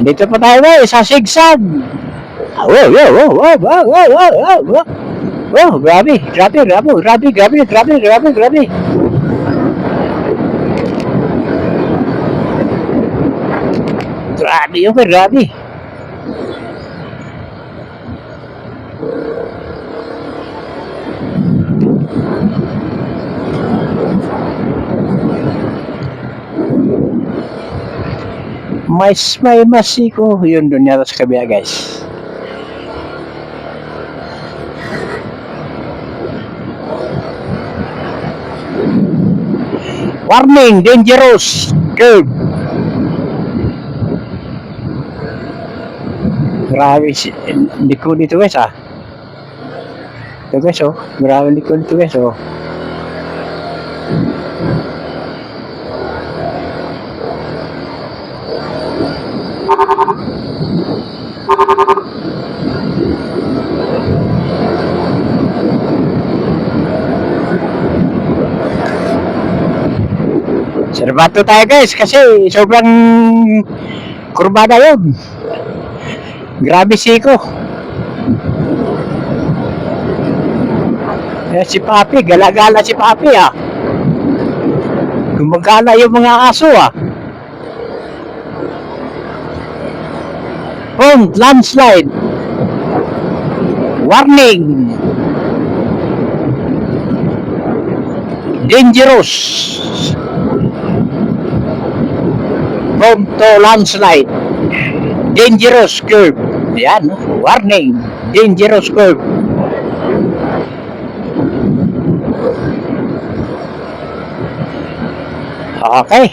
Dito pa tayo guys, sa sigsag. Wow, wow, wow, wow, wow, wow, wow, wow, wow. Wow, grabe, grabe, grabe, grabe, grabe, grabe, grabe, grabe. Grabe yun, grabe. May masiko yun doon yata sa kabila guys. Warning, dangerous curve. Grabe, hindi ko dito guys ah. Ito guys oh, grabe hindi ko dito guys oh. Serbato tayo guys kasi sobrang kurbada yun. Grabe siko. Si Papi, gala-gala si Papi ah. Gumagala yung mga aso ah. Front landslide. Warning. Dangerous. Prone to landslide. Dangerous curve. Yan, warning. Dangerous curve. Okay.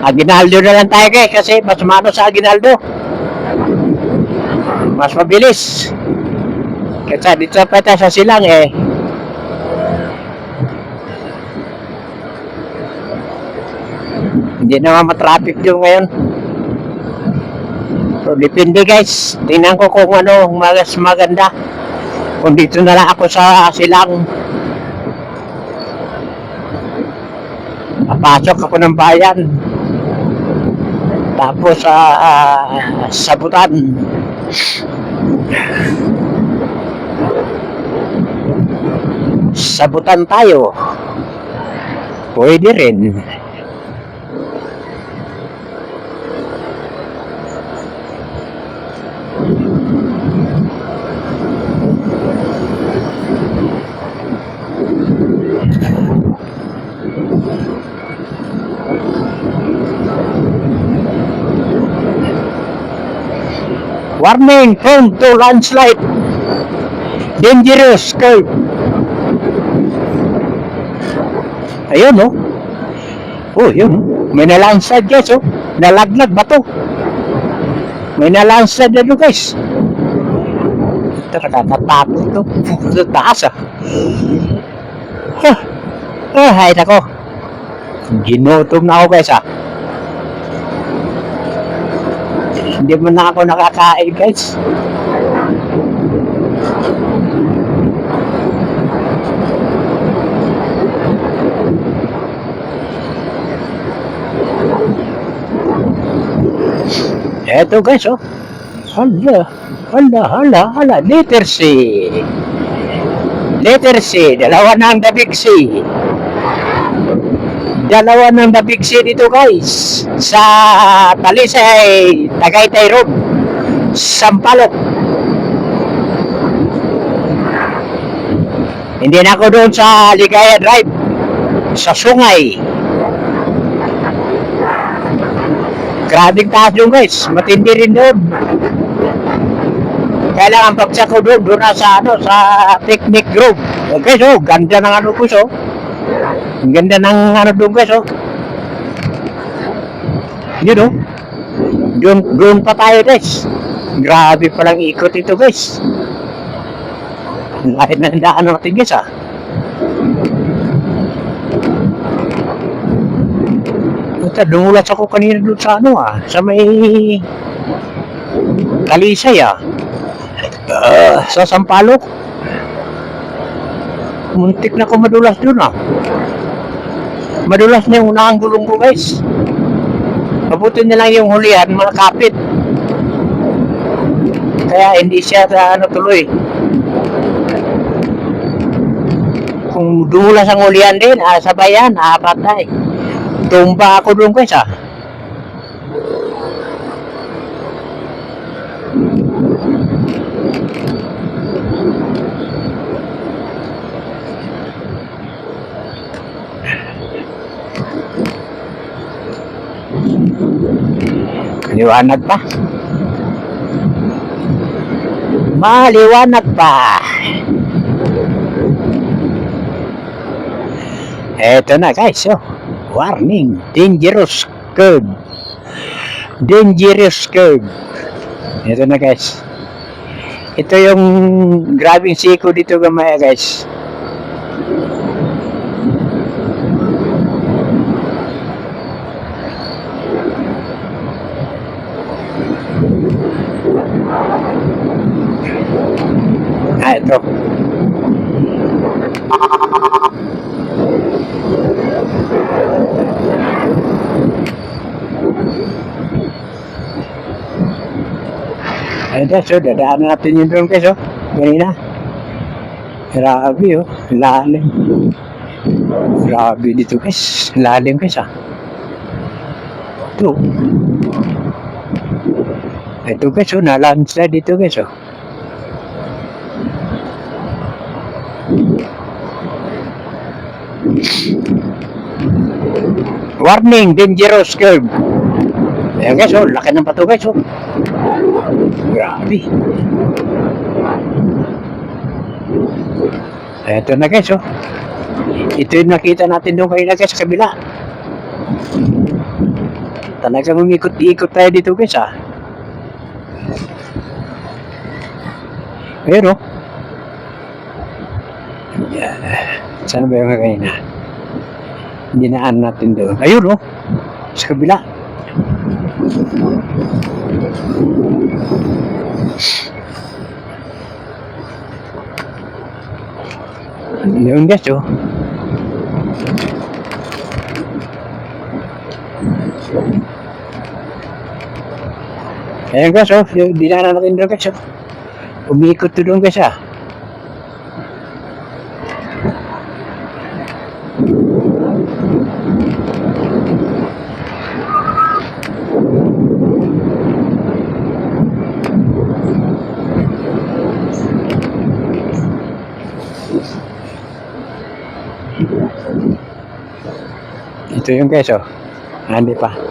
Aguinaldo na lang tayo kasi mas mano sa Aguinaldo. Mas mabilis. Kasi dito pa tayo sa silang eh. Hindi naman matraffic yung ngayon. So, depende guys. Tingnan ko kung ano mas maganda. Kung dito na lang ako sa silang. Papasok ako ng bayan. Tapos sabutan. Sabutan tayo. Pwede rin. Warning, prone to landslide. Dangerous curve. Ayun oh. Oh, yun oh. May na-landslide guys oh. Nalaglag ba to? May na-landslide na doon guys. Ito nakakatakot to. Ito taas ah. Ay nako. Ginutom na ako guys ah. Hindi mo na ako nakakain guys. Eto guys oh. Hala. Letter C. Letter C. Dalawa ng the big C. Dalawa ng the big C dito guys. Sa Talisay, Tagaytay Road, Sampaloc. Hindi na ako doon sa Ligaya Drive, sa Sungay. Grabing taas doon guys, matindi rin doon. Kailangan pagsak ko doon na sa sa Picnic Grove. Okay, so ganda ng ano ko so. Ang ganda ng ano doon guys oh. Yun oh. Doon pa tayo guys. Grabe palang ikot ito guys. Lahit na daan natin guys ah. Dumulas ako kanina doon sa ano ah. Sa may Talisay ah. Sa Sampaloc. Muntik na ako madulas doon ah. Madulas na yung unahang gulong ko guys. Mabuti na lang yung hulihan, mga kapit. Kaya hindi siya tuloy. Kung dumulas ang hulihan din, sabayan, patay. Tumba ako doon guys Liwanag pa. Maliwanag pa. Eto na guys, warning, dangerous curve. Dangerous curve. Ito na guys. Ito yung grabing siko dito gamaya guys. Ito. Ito, so dadaan natin yun doon guys, ganina. Grabe, lalim. Grabe dito guys, lalim guys, Ito. Ito guys, na-landslide dito guys, Warning, dangerous curve. Ayan guys, laki ng pato guys, Grabe. Ito na guys, Ito yung nakita natin doon kanina guys sa kabila. Talagang umikot-ikot tayo dito guys, Ayun, Yan. Saan ba yung kanina? Dinaan natin doon. Ayun, sa kabila. Yun guys, Ayan guys, dinaan natin doon guys, Umikot to doon guys, Ito yung guys, hindi pa.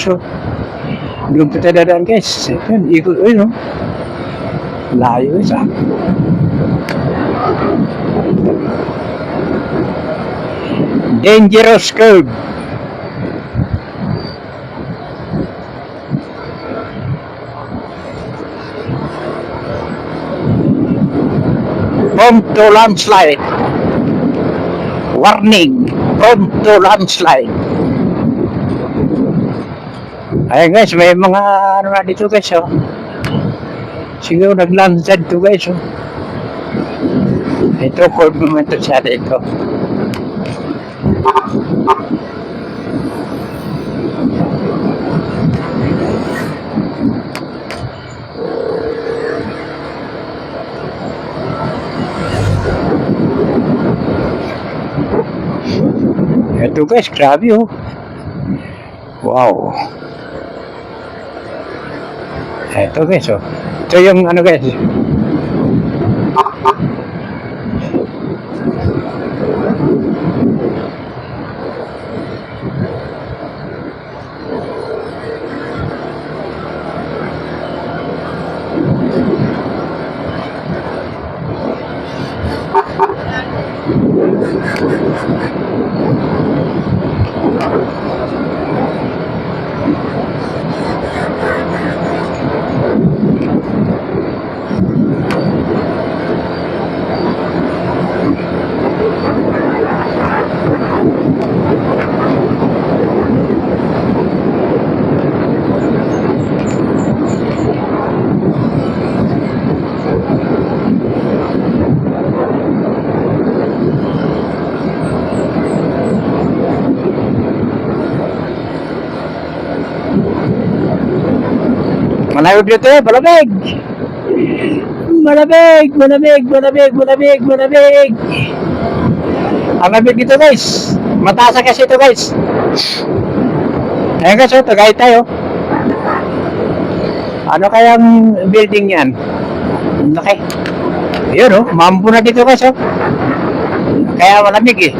So, belum kita dadaan guys. Kan ikut, layo guys, Dangerous curve. Prone to landslide. Warning, prone to landslide. Ayan guys, may mga na dito guys, Siguro nag-landslide to guys, Ito, cold momento siya dito. Ito guys, grabe, Wow. Ito guys, Ito yung guys. Malamig dito eh, malamig. Malamig, malamig, malamig, malamig, malamig. Ang lamig dito guys. Mataas kasi ito guys. Ayan guys, oh, tagay tayo. Ano kayang building yan? Okay. Ayun oh, mambo na dito guys oh. Kaya malamig eh.